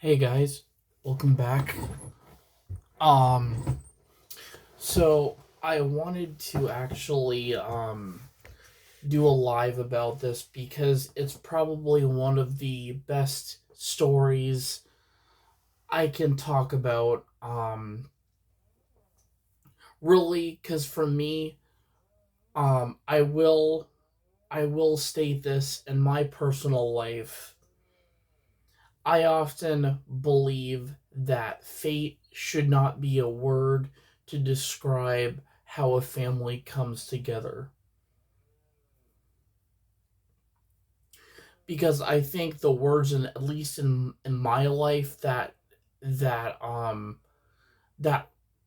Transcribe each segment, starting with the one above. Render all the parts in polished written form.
Hey guys, welcome back. Um, so I wanted to actually do a live about this because it's probably one of the best stories I can talk about. Really, because for me, I will state this in my personal life. I often believe that fate should not be a word to describe how a family comes together. Because I think the words in at least in my life that that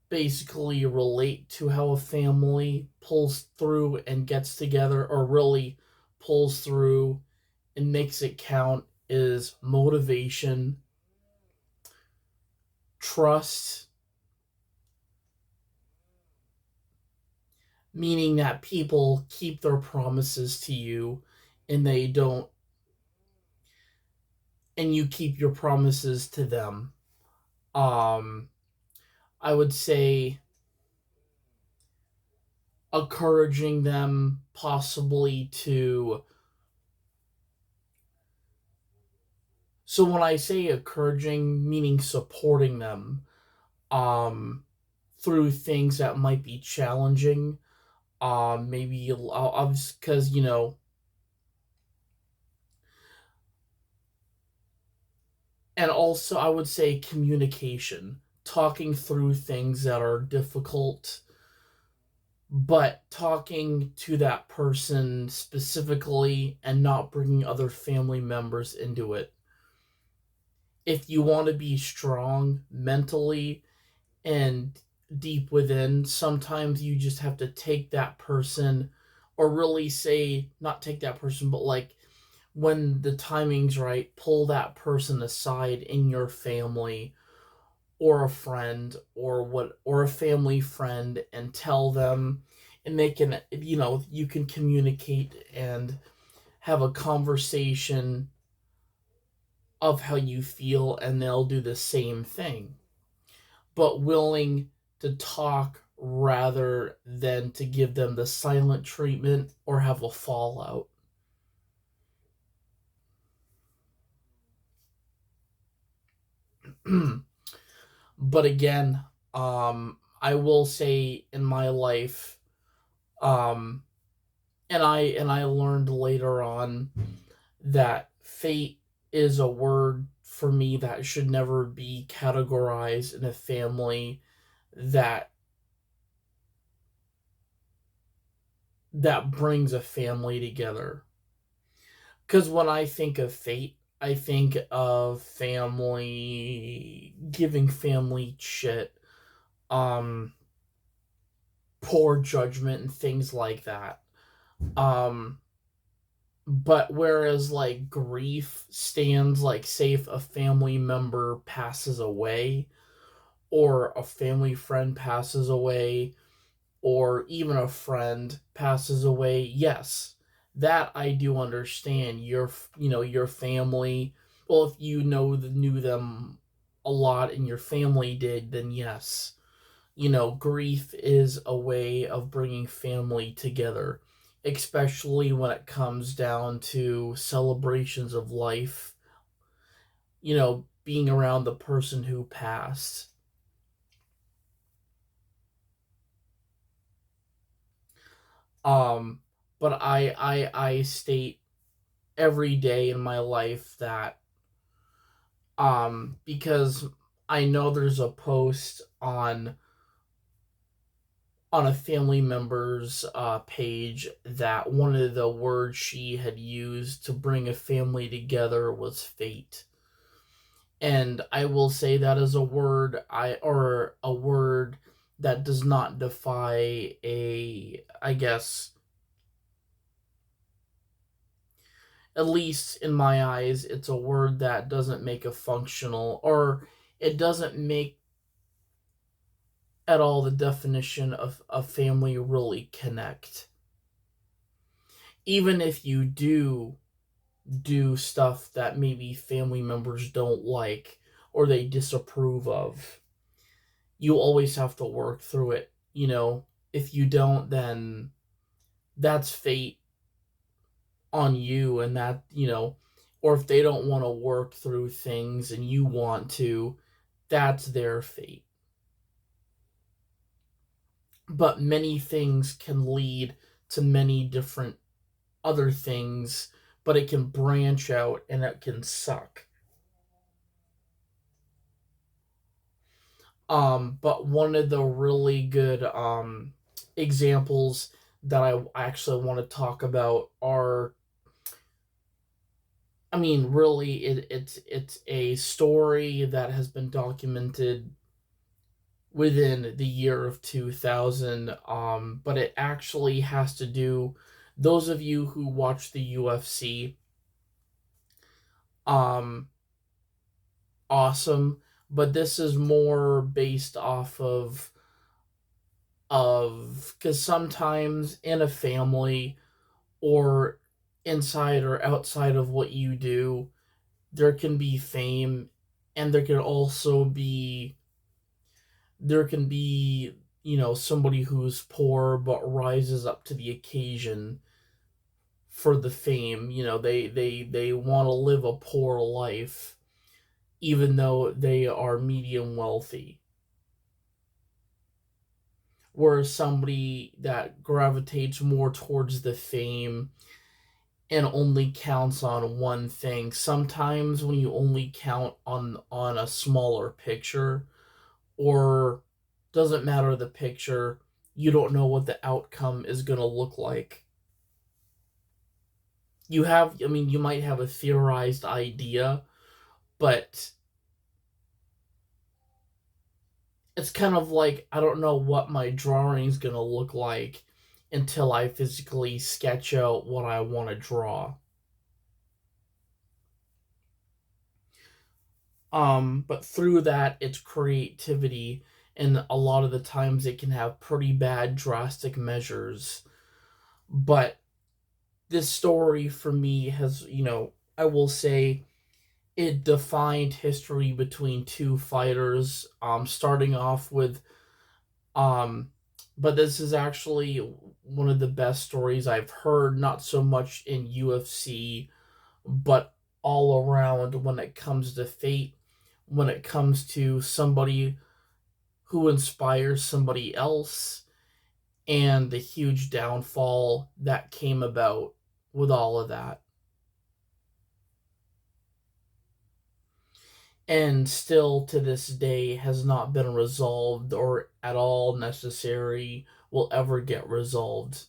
basically relate to how a family pulls through and gets together or really pulls through and makes it count is motivation, trust, meaning that people keep their promises to you and they don't and you keep your promises to them. um I would say encouraging them possibly to, so when I say encouraging, meaning supporting them um through things that might be challenging, maybe because and also I would say communication, talking through things that are difficult, but talking to that person specifically and not bringing other family members into it. If you want to be strong mentally and deep within, sometimes you just have to take that person, or really say, not take that person, but like when the timing's right, pull that person aside in your family or a friend or a family friend and tell them, and they can, you can communicate and have a conversation of how you feel, and they'll do the same thing, but willing to talk rather than to give them the silent treatment or have a fallout. But again, I will say in my life, um and I learned later on that fate is a word for me that should never be categorized in a family that that brings a family together. Because when I think of fate, I think of family giving family shit, um, poor judgment, and things like that. Um, but whereas like grief stands like, say if a family member passes away, or a family friend passes away, or even a friend passes away, yes, that I do understand. Your family, well, if you knew them a lot and your family did, then yes, grief is a way of bringing family together, especially when it comes down to celebrations of life, being around the person who passed. Um, but I state every day in my life that, because I know there's a post on a family member's page that one of the words she had used to bring a family together was fate. And I will say that is a word or a word that does not defy a, I guess, at least in my eyes, it's a word that doesn't make a functional, or it doesn't make at all the definition of a family really connect. Even if you do stuff that maybe family members don't like, or they disapprove of. You always have to work through it. If you don't, then that's fate on you, and or if they don't want to work through things and you want to, that's their fate. But many things can lead to many different other things, but it can branch out and it can suck. But one of the really good examples that I actually want to talk about are, I mean, really, it's a story that has been documented within the year of 2000. But it actually has to do, those of you who watch the UFC, um, awesome. But this is more based off of because sometimes in a family or inside or outside of what you do, there can be fame, and there can be somebody who's poor but rises up to the occasion for the fame. They want to live a poor life even though they are medium wealthy, whereas somebody that gravitates more towards the fame and only counts on one thing. Sometimes when you only count on a smaller picture, or doesn't matter the picture, you don't know what the outcome is going to look like. You might have a theorized idea, but it's kind of like, I don't know what my drawing's going to look like until I physically sketch out what I want to draw. But through that, it's creativity, and a lot of the times it can have pretty bad, drastic measures. But this story for me has, I will say, it defined history between two fighters. Starting off with, um, but this is actually one of the best stories I've heard, not so much in UFC, but all around when it comes to fate, when it comes to somebody who inspires somebody else, and the huge downfall that came about with all of that. And still to this day has not been resolved, or at all necessary will ever get resolved.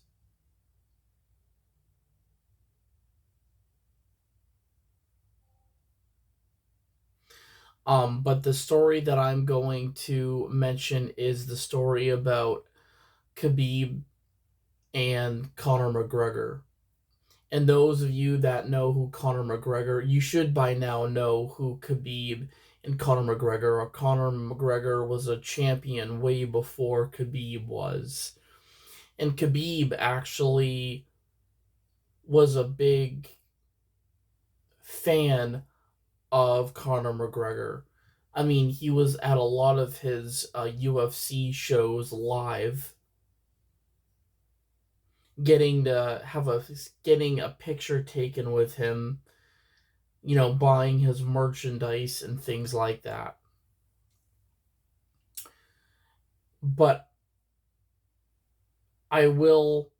But the story that I'm going to mention is the story about Khabib and Conor McGregor. And those of you that know who Conor McGregor, you should by now know who Khabib and Conor McGregor are. Conor McGregor was a champion way before Khabib was. And Khabib actually was a big fan of Conor McGregor. I mean, he was at a lot of his UFC shows live, getting a picture taken with him, buying his merchandise and things like that. But I will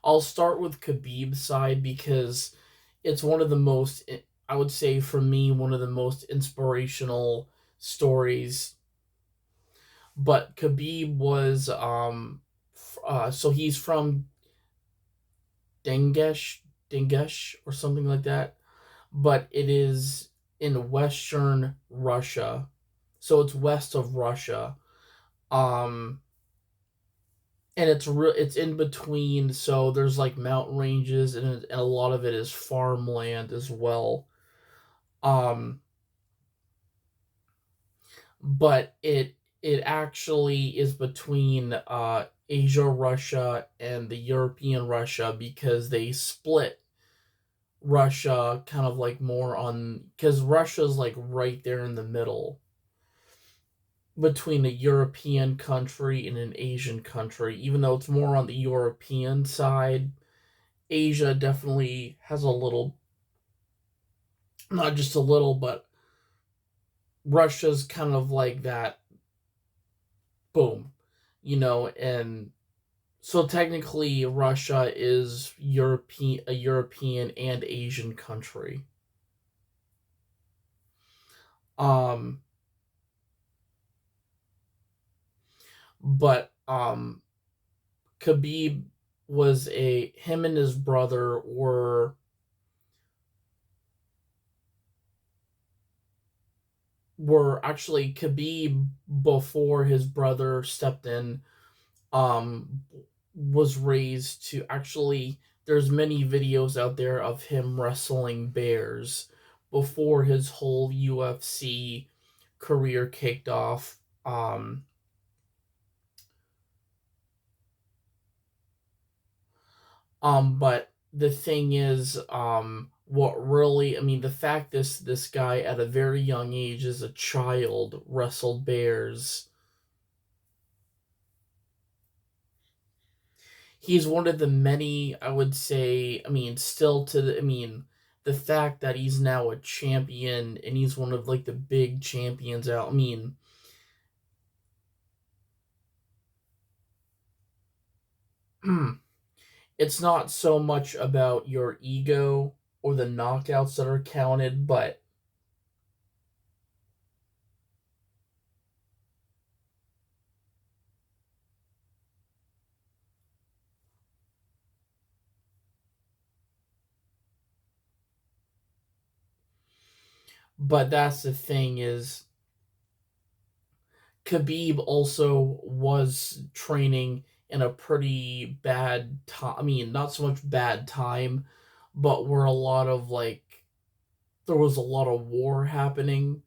I'll start with Khabib's side because it's one of the most, I would say for me, one of the most inspirational stories. But Khabib was so he's from Dengesh or something like that, but it is in western Russia. So it's west of Russia. Um and it's in between, so there's like mountain ranges, and a lot of it is farmland as well. um but it actually is between Asia Russia and the European Russia, because they split Russia kind of like more on, because Russia's like right there in the middle between a European country and an Asian country. Even though it's more on the European side, Asia definitely has a little, not just a little, but Russia's kind of like that, boom, and so technically Russia is a European and Asian country. Um but Khabib was a him and his brother were actually Khabib, before his brother stepped in, um was raised to actually, there's many videos out there of him wrestling bears before his whole UFC career kicked off. But the thing is, what really, I mean, the fact this guy at a very young age, as a child, wrestled bears. He's one of the many, I would say, I mean, still to the, I mean, the fact that he's now a champion and he's one of like the big champions out. I mean, it's not so much about your ego or the knockouts that are counted, but that's the thing is, Khabib also was training in a pretty bad time. I mean, not so much bad time, but where a lot of like, there was a lot of war happening.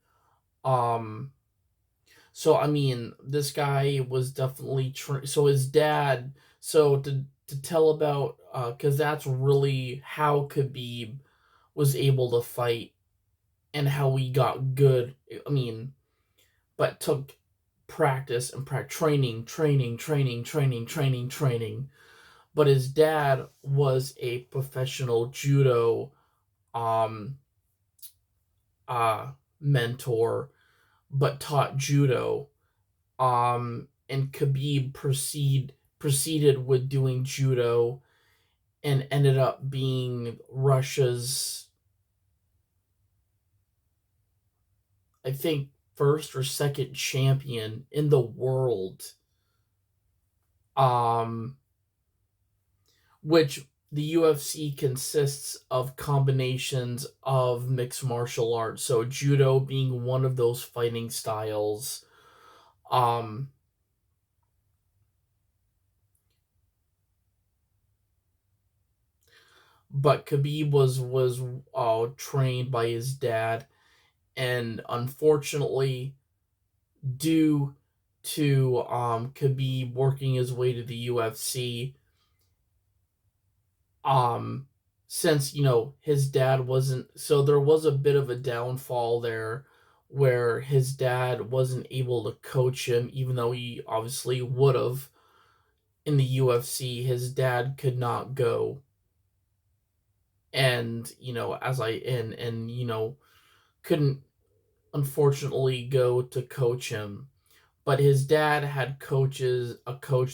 Um, so I mean, this guy was definitely so his dad. So to tell about, because that's really how Khabib was able to fight and how he got good. I mean, but took practice and training. But his dad was a professional judo um mentor, but taught judo. And Khabib proceeded with doing judo and ended up being Russia's, I think, first or second champion in the world. Um, which the UFC consists of combinations of mixed martial arts. So judo being one of those fighting styles. Um, but Khabib was trained by his dad, and unfortunately, due to Khabib working his way to the UFC, um, since his dad wasn't, so there was a bit of a downfall there, where his dad wasn't able to coach him, even though he obviously would have in the UFC. His dad could not go, and as I and couldn't unfortunately go to coach him. But his dad had a coach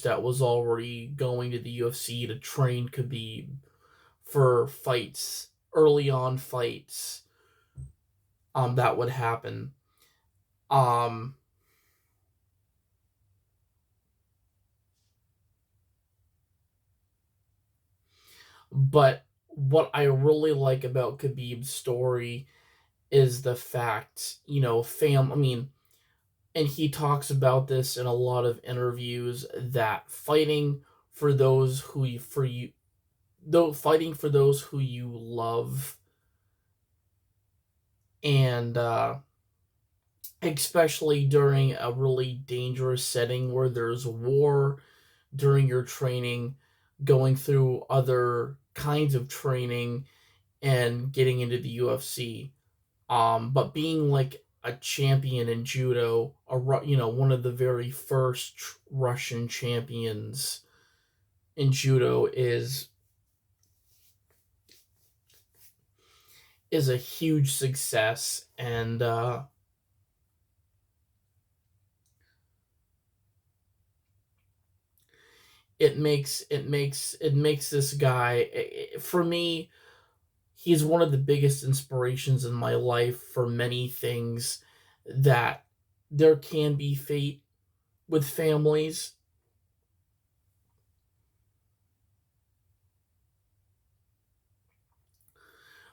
that was already going to the UFC to train Khabib for fights, early on fights, that would happen. Um, but what I really like about Khabib's story is the fact, I mean, and he talks about this in a lot of interviews, that fighting for those who you, for you, though fighting for those who you love, and especially during a really dangerous setting where there's war during your training, going through other kinds of training, and getting into the UFC. But being like a champion in judo, one of the very first Russian champions in judo is a huge success, and it makes this guy, for me, he's one of the biggest inspirations in my life for many things. That there can be fate with families,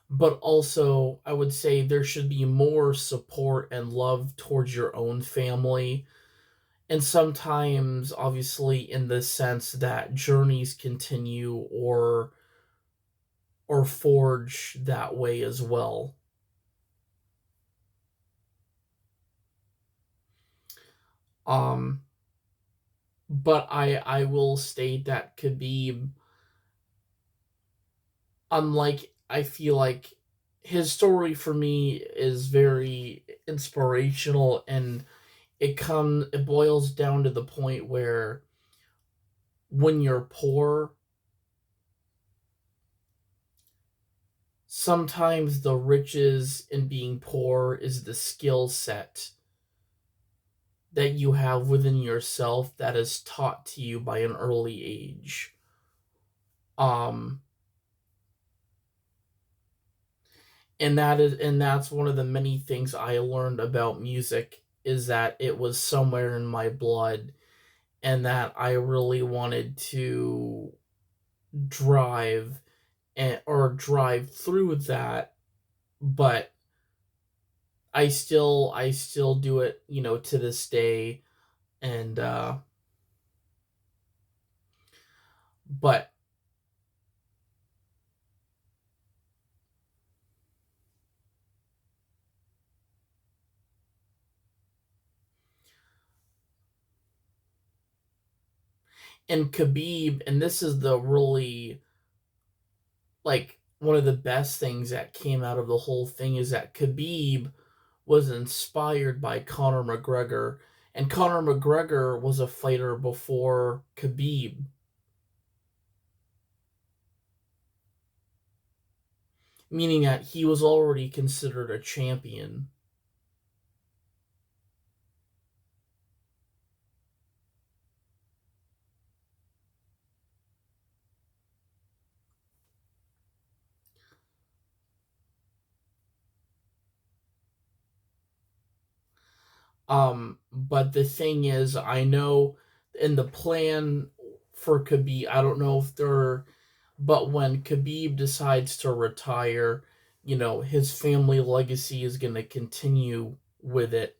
but also I would say there should be more support and love towards your own family. And sometimes, obviously, in the sense that journeys continue or forge that way as well. Um, but I will state that Khabib, unlike, I feel like his story for me is very inspirational, and it boils down to the point where when you're poor, sometimes the riches in being poor is the skill set that you have within yourself that is taught to you by an early age. Um, and that's one of the many things I learned about music, is that it was somewhere in my blood, and that I really wanted to drive or drive through that. But I still do it, to this day. And but and Khabib, and this is the really, like, one of the best things that came out of the whole thing, is that Khabib was inspired by Conor McGregor, and Conor McGregor was a fighter before Khabib, meaning that he was already considered a champion. But the thing is, I know in the plan for Khabib, I don't know if they're, but when Khabib decides to retire, his family legacy is going to continue with it.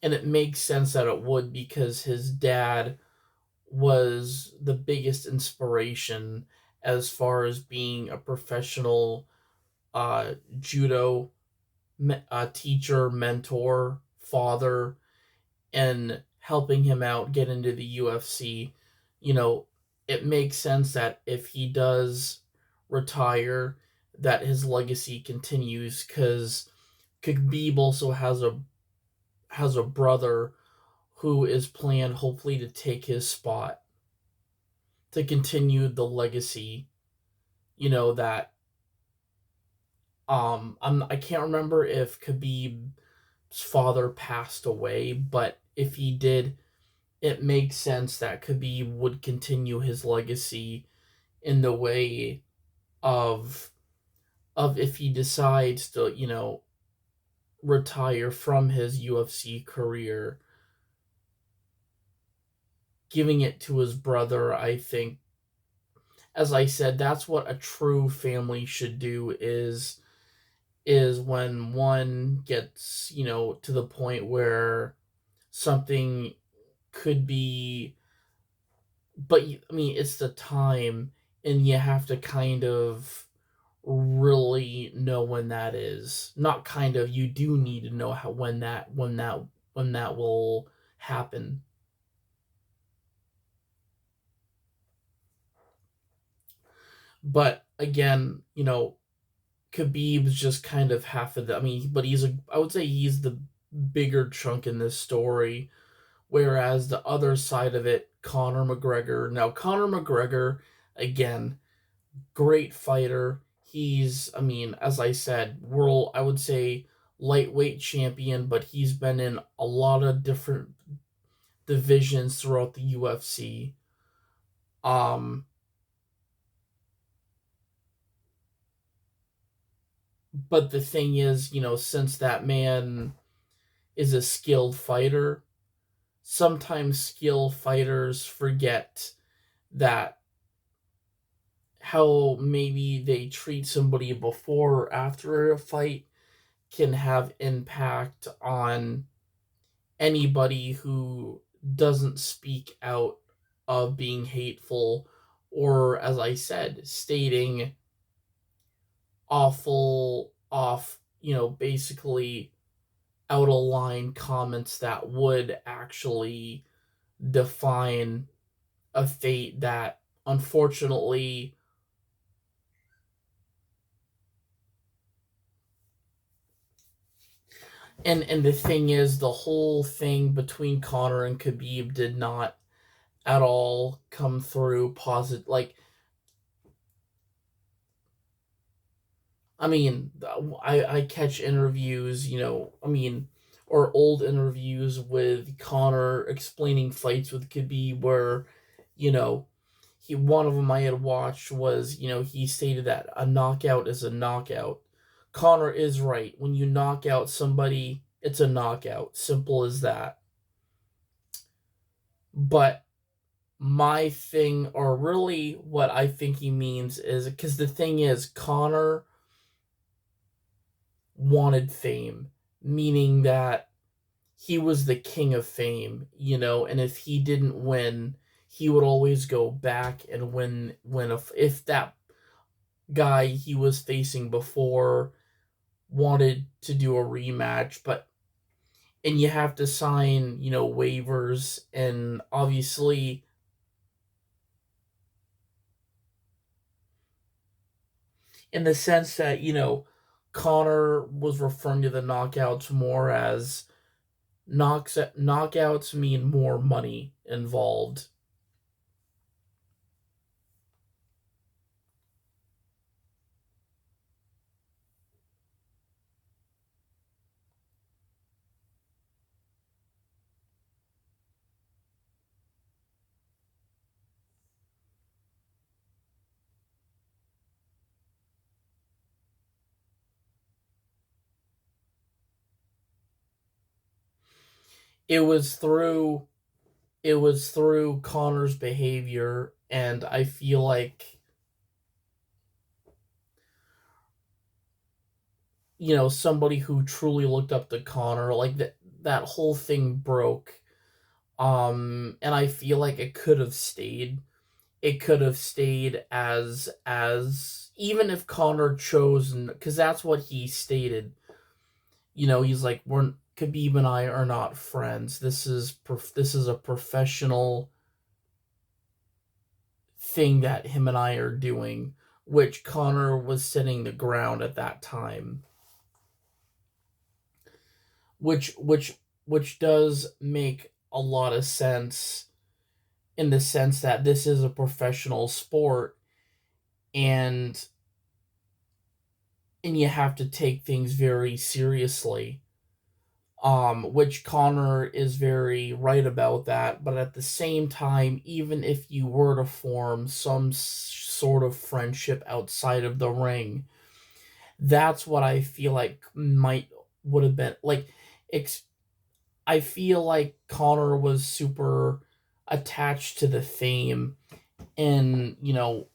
And it makes sense that it would, because his dad was the biggest inspiration as far as being a professional judo teacher, mentor, father, and helping him out get into the UFC. You know, it makes sense that if he does retire, that his legacy continues, because Khabib also has a brother who is planned, hopefully, to take his spot, to continue the legacy. That I can't remember if Khabib's father passed away, but if he did, it makes sense that Khabib would continue his legacy in the way of if he decides to, retire from his UFC career, giving it to his brother. I think, as I said, that's what a true family should do, is when one gets, to the point where something could be, but I mean, it's the time, and you have to kind of really know when that is. Not kind of, you do need to know how when that will happen. But again, Khabib's just kind of half of the. I mean, but I would say he's the bigger chunk in this story. Whereas the other side of it, Conor McGregor. Now, Conor McGregor, again, great fighter. I mean, as I said, I would say lightweight champion, but he's been in a lot of different divisions throughout the UFC. Um, but the thing is, since that man is a skilled fighter, sometimes skilled fighters forget that how maybe they treat somebody before or after a fight can have impact on anybody who doesn't speak out of being hateful or, as I said, stating basically out of line comments that would actually define a fate that unfortunately. And the thing is, the whole thing between Connor and Khabib did not at all come through positive. Like, I mean, I catch interviews, I mean, or old interviews with Connor explaining fights with Khabib where, you know, one of them I had watched was, he stated that a knockout is a knockout. Connor is right. When you knock out somebody, it's a knockout. Simple as that. But my thing, or really what I think he means, is because the thing is, Connor wanted fame, meaning that he was the king of fame, and if he didn't win, he would always go back and win if that guy he was facing before wanted to do a rematch, and you have to sign, waivers, and obviously in the sense that, Connor was referring to the knockouts more as knockouts mean more money involved. It was through it was through Connor's behavior, and I feel like, somebody who truly looked up to Connor, like that whole thing broke. And I feel like it could have stayed. It could have stayed as even if Connor chose, because that's what he stated. He's like, we're Khabib and I are not friends. This is a professional thing that him and I are doing, which Connor was setting the ground at that time, which does make a lot of sense in the sense that this is a professional sport, and you have to take things very seriously. Which Connor is very right about that, but at the same time, even if you were to form some sort of friendship outside of the ring, that's what I feel like would have been like. I feel like Connor was super attached to the fame, and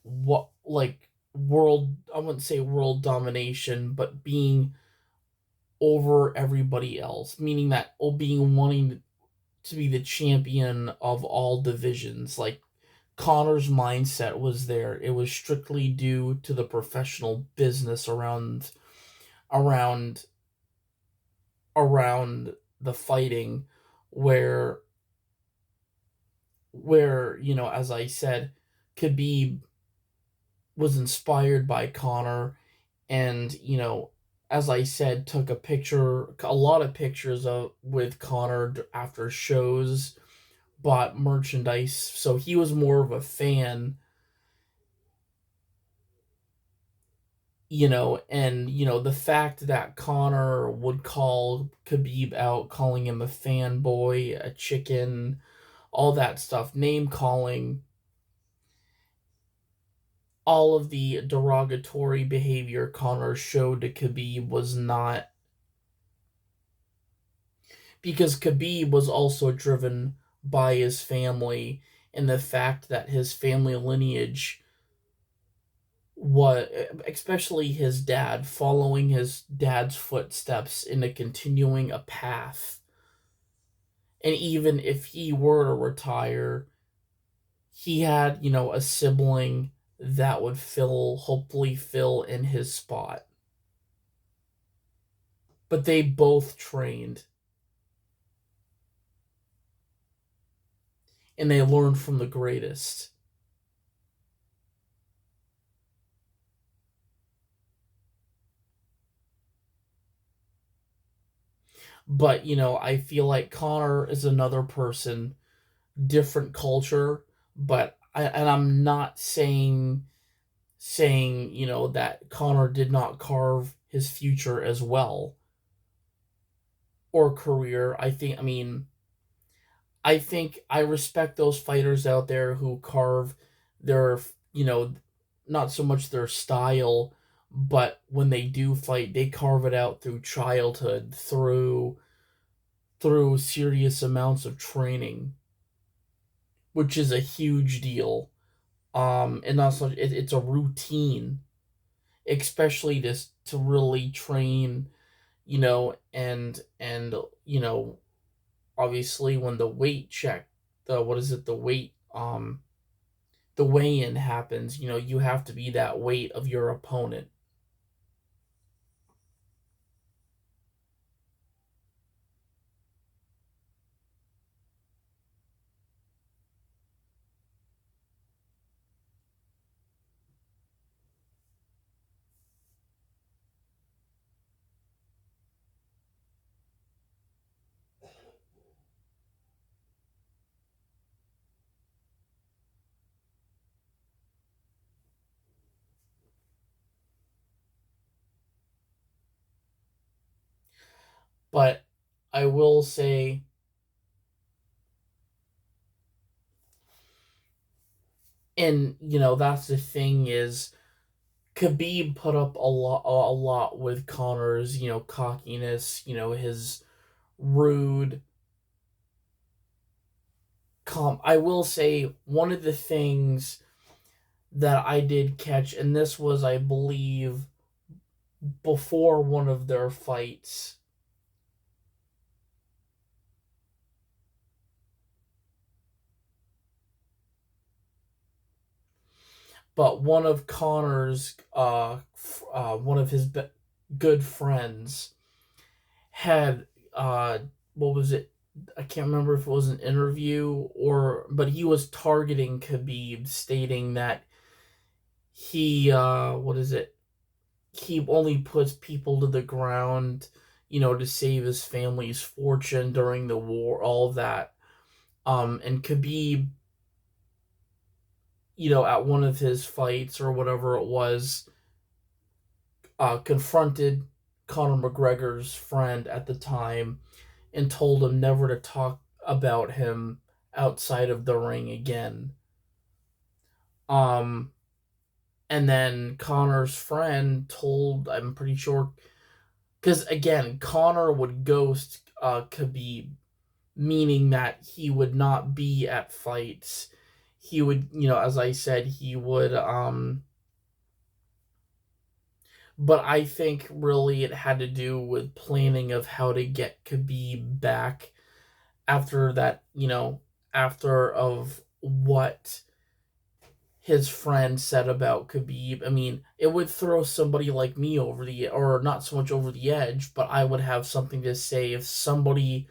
what, like, world, I wouldn't say world domination, but being over everybody else, meaning that, being wanting to be the champion of all divisions. Like, Connor's mindset was there. It was strictly due to the professional business around around the fighting, where as I said, Khabib was inspired by Connor, and as I said, took a lot of pictures of with Connor after shows, bought merchandise, so he was more of a fan, and the fact that Connor would call Khabib out, calling him a fanboy, a chicken, all that stuff, name calling, all of the derogatory behavior Connor showed to Khabib was not, because Khabib was also driven by his family, and the fact that his family lineage was, especially his dad, following his dad's footsteps into continuing a path. And even if he were to retire, he had, a sibling that would hopefully fill in his spot. But they both trained and they learned from the greatest. But, I feel like Connor is another person, different culture, but I'm not saying, that Connor did not carve his future as well, or career. I think I respect those fighters out there who carve their, you know, not so much their style, but when they do fight, they carve it out through childhood, through serious amounts of training, which is a huge deal. And also it's a routine, especially to really train, and obviously when the weight check, the what is it, the weigh-in happens, you have to be that weight of your opponent. But I will say, and that's the thing is, Khabib put up a lot with Connor's, cockiness, his rude I will say one of the things that I did catch, and this was, I believe, before one of their fights, but one of Connor's, one of his good friends had, what was it? I can't remember if it was an interview but he was targeting Khabib, stating that what is it? He only puts people to the ground, to save his family's fortune during the war, all of that. And Khabib, at one of his fights or whatever it was, confronted Conor McGregor's friend at the time and told him never to talk about him outside of the ring again. Um, and then Conor's friend told, I'm pretty sure, because again, Conor would ghost Khabib, meaning that he would not be at fights. He would, as I said, he would. But I think really it had to do with planning of how to get Khabib back after that, after of what his friend said about Khabib. I mean, it would throw somebody like me over or not so much over the edge, but I would have something to say if somebody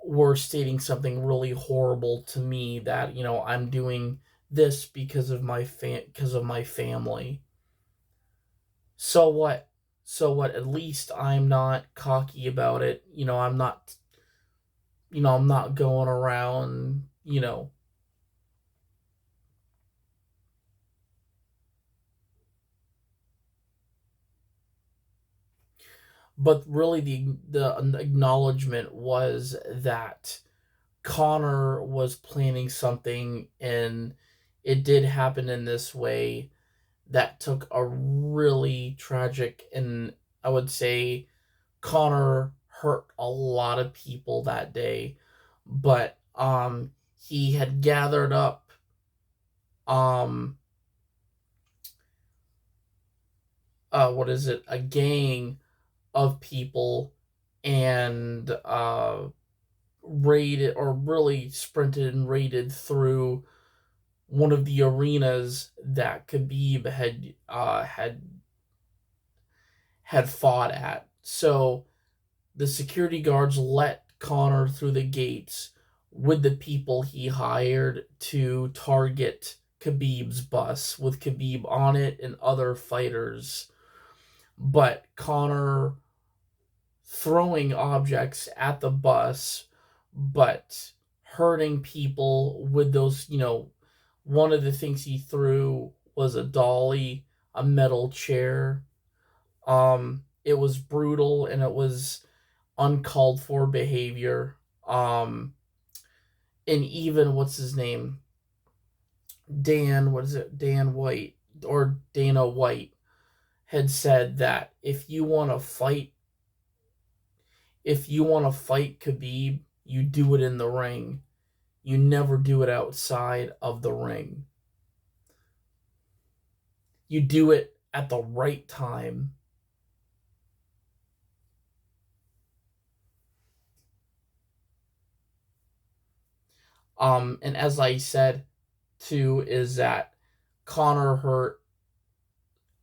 were stating something really horrible to me, that, I'm doing this because of my family. So what? So what? At least I'm not cocky about it. I'm not. I'm not going around. But really, the acknowledgement was that Connor was planning something, and it did happen in this way that took a really tragic, and I would say Connor hurt a lot of people that day. But he had gathered up um what is it, a gang of people, and raided, or really sprinted and raided through one of the arenas that Khabib had fought at. So the security guards let Connor through the gates with the people he hired to target Khabib's bus, with Khabib on it and other fighters. But Connor throwing objects at the bus, but hurting people with those. One of the things he threw was a dolly, a metal chair. It was brutal, and it was uncalled for behavior. And even what's his name? Dan, what is it? Dan White, or Dana White, had said that if you want to fight Khabib, you do it in the ring. You never do it outside of the ring. You do it at the right time. And as I said too, is that Connor hurt,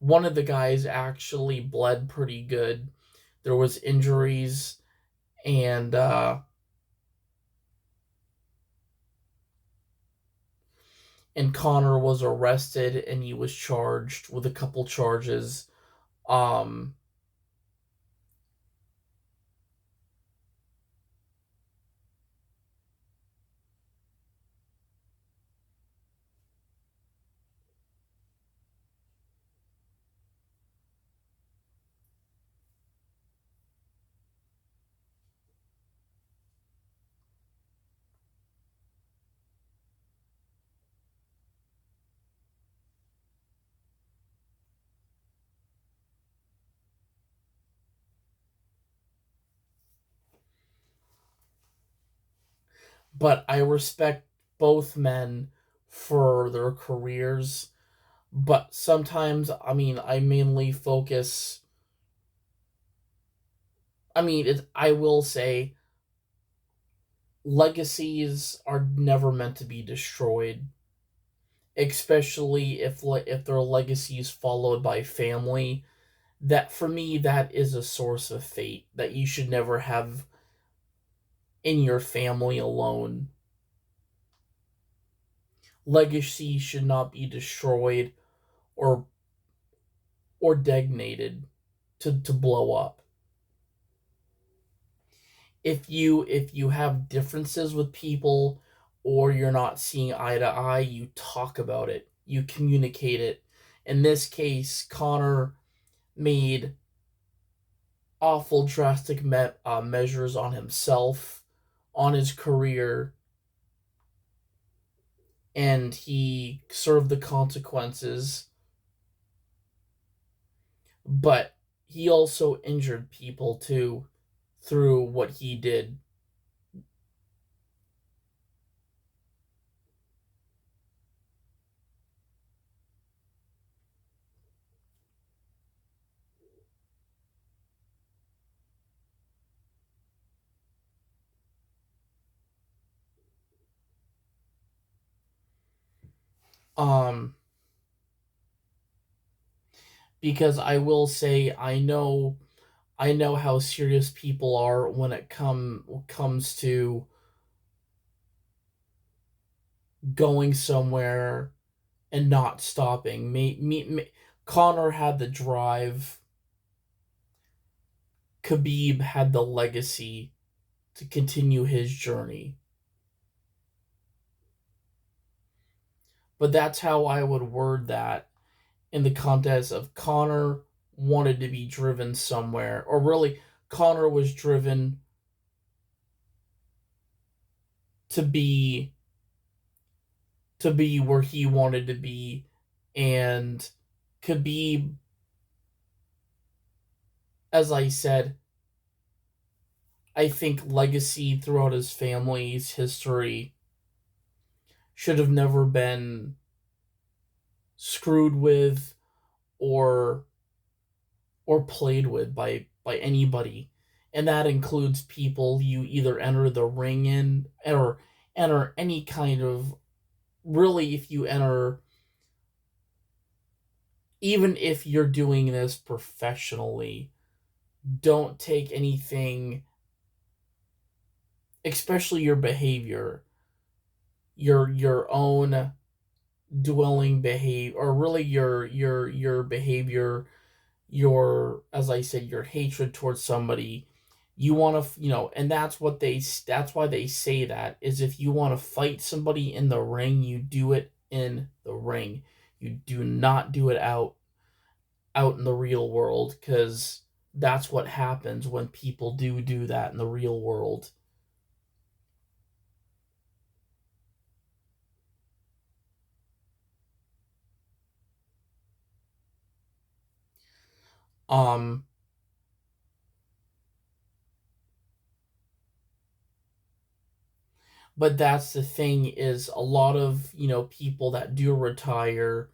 one of the guys actually bled pretty good. There was injuries, and Connor was arrested, and he was charged with a couple charges. Um, but I respect both men for their careers. But sometimes, I mean, I mainly focus. I mean, I will say legacies are never meant to be destroyed, especially if their legacy is followed by family. That, for me, that is a source of fate that you should never have in your family alone. Legacy should not be destroyed, or degnated to blow up. If you have differences with people, or you're not seeing eye to eye, you talk about it, you communicate it. In this case, Connor made awful drastic measures on himself, on his career, and he served the consequences. But he also injured people too through what he did. um because I will say, I know how serious people are when it comes to going somewhere and not stopping. Connor had the drive, Khabib had the legacy to continue his journey. But that's how I would word that in the context of Connor wanted to be driven somewhere, or really, Connor was driven to be where he wanted to be, and Khabib, as I said, I think legacy throughout his family's history should have never been screwed with or played with by anybody, and that includes people you either enter the ring in, or enter any kind of, really, if you enter, even if you're doing this professionally, don't take anything, especially your behavior, your own dwelling behavior, or really your behavior, your, as I said, your hatred towards somebody. You want to, and that's why they say that, is if you want to fight somebody in the ring, you do it in the ring. You do not do it out in the real world, because that's what happens when people do that in the real world. Um, but that's the thing, is a lot of, people that do retire,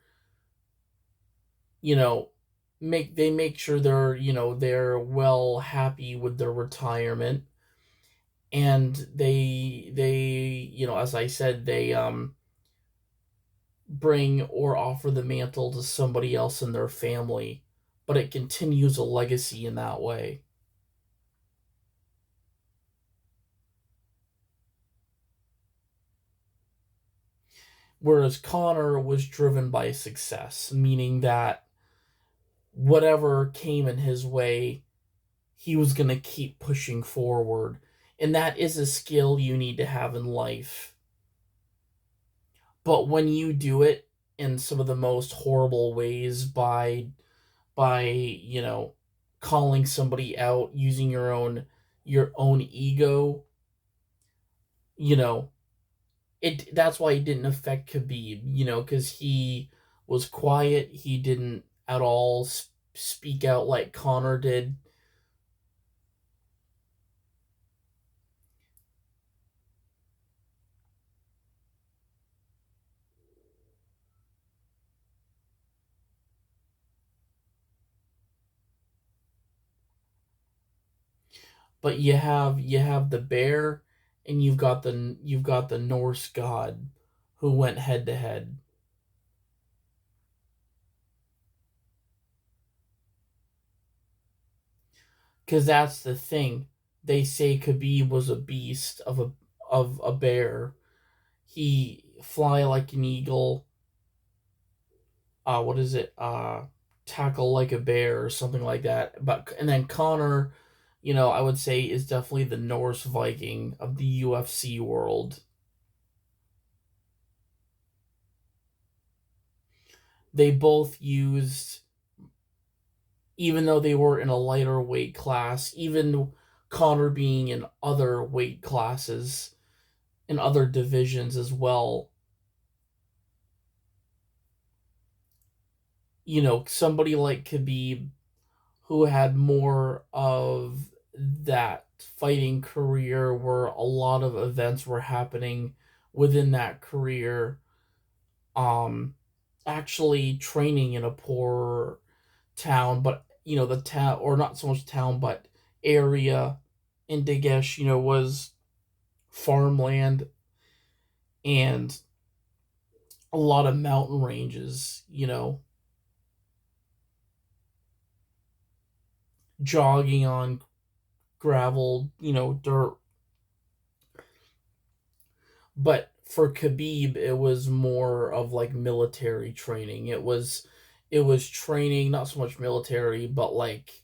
you know, make sure they're, they're well happy with their retirement, and they, as I said, they bring or offer the mantle to somebody else in their family, but it continues a legacy in that way. Whereas Connor was driven by success, meaning that whatever came in his way, he was going to keep pushing forward. And that is a skill you need to have in life. But when you do it in some of the most horrible ways, by, calling somebody out, using your own ego, you know, that's why it didn't affect Khabib, because he was quiet. He didn't at all speak out like Connor did. But you have the bear, and you've got the Norse god who went head to head. Because that's the thing. They say Khabib was a beast of a bear. He fly like an eagle. What is it? Tackle like a bear or something like that. But and then Connor, I would say, is definitely the Norse Viking of the UFC world. They both used, even though they were in a lighter weight class, even Connor being in other weight classes, in other divisions as well, somebody like Khabib, who had more of that fighting career where a lot of events were happening within that career, um actually training in a poor town, but the town, or not so much town, but area in Dagesh, was farmland and a lot of mountain ranges, jogging on gravel, dirt. But for Khabib, it was more of like military training. it was training, not so much military, but like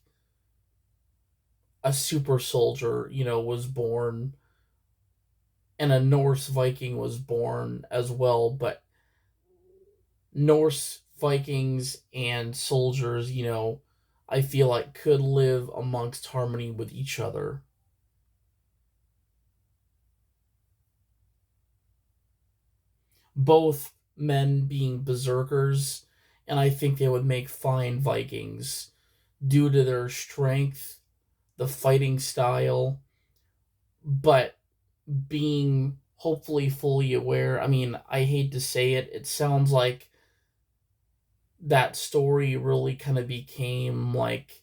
a super soldier, was born, and a Norse Viking was born as well. But Norse Vikings and soldiers, I feel like could live amongst harmony with each other. Both men being berserkers, and I think they would make fine Vikings due to their strength, the fighting style, but being hopefully fully aware. I mean, I hate to say it, it sounds like that story really kind of became like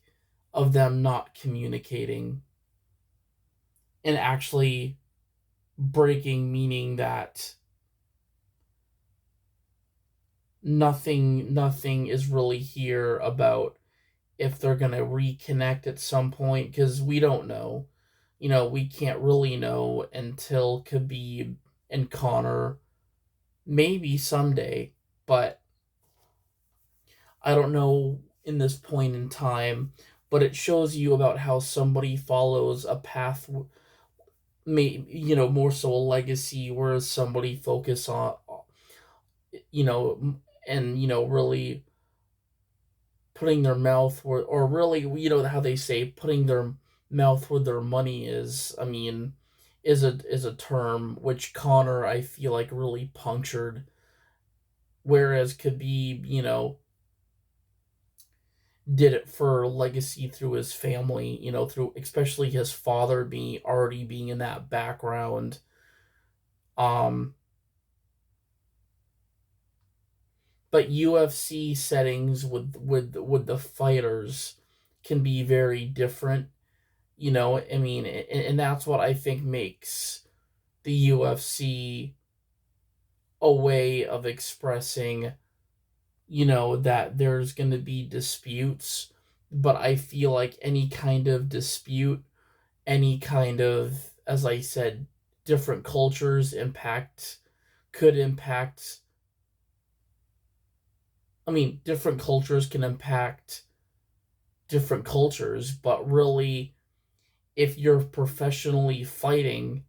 of them not communicating and actually breaking, meaning that nothing is really here about if they're going to reconnect at some point, because we don't know. We can't really know until Khabib and Connor, maybe someday, but I don't know in this point in time. But it shows you about how somebody follows a path, may more so a legacy, whereas somebody focus on, you know and really putting their mouth where, or really, how they say putting their mouth where their money is. I mean, is a term which Connor, I feel like, really punctured, whereas Khabib, did it for legacy through his family, through especially his father being in that background. Um, but UFC settings with the fighters can be very different. I mean, and that's what I think makes the UFC a way of expressing, that there's going to be disputes. But I feel like any kind of dispute, any kind of, as I said, different cultures could impact. I mean, different cultures can impact different cultures, but really, if you're professionally fighting,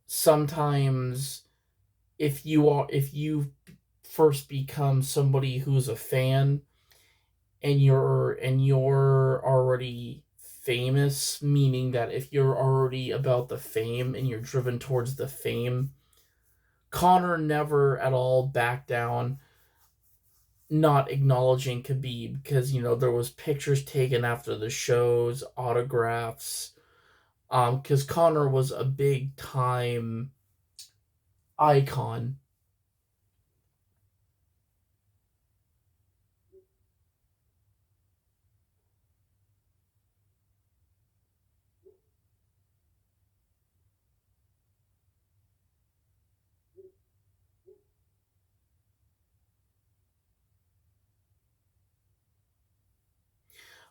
sometimes if you first become somebody who's a fan, and you're already famous, meaning that if you're already about the fame and you're driven towards the fame, Connor never at all backed down, not acknowledging Khabib, because there was pictures taken after the shows, autographs, because Connor was a big time icon.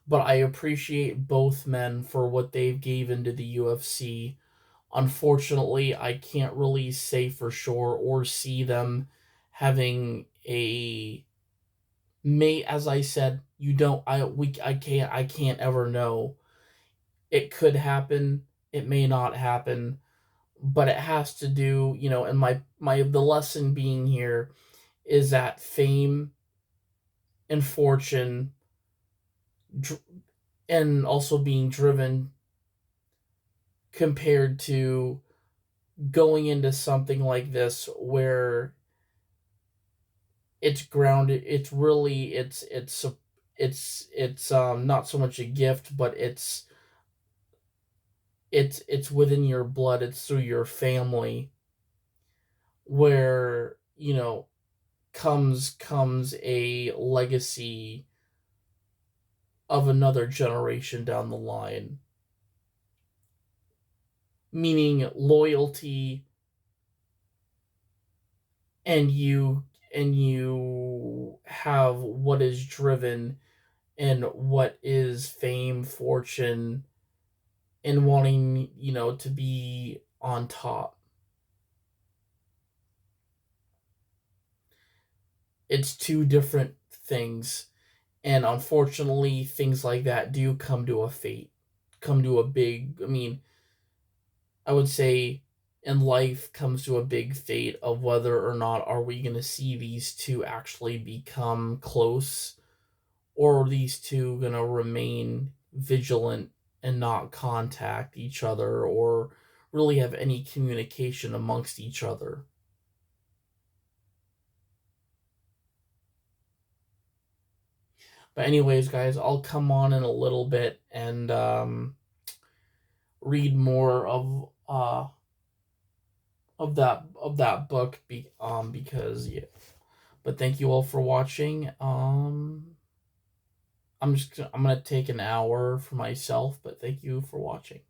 But I appreciate both men for what they've given to the UFC. Unfortunately, I can't really say for sure or see them having a may. As I said, you don't. I can't ever know. It could happen. It may not happen. But it has to do, and my the lesson being here is that fame and fortune, and also being driven, compared to going into something like this where it's grounded. It's really, it's not so much a gift, but it's within your blood. It's through your family, where comes a legacy of another generation down the line, meaning loyalty, and you have what is driven, and what is fame, fortune, and wanting, to be on top. It's two different things. And unfortunately, things like that do come to a fate, come to a big, I mean, I would say in life comes to a big fate of whether or not are we going to see these two actually become close, or are these two going to remain vigilant and not contact each other or really have any communication amongst each other. But anyways, guys, I'll come on in a little bit and read more of that book because yeah. But thank you all for watching. I'm gonna take an hour for myself, but thank you for watching.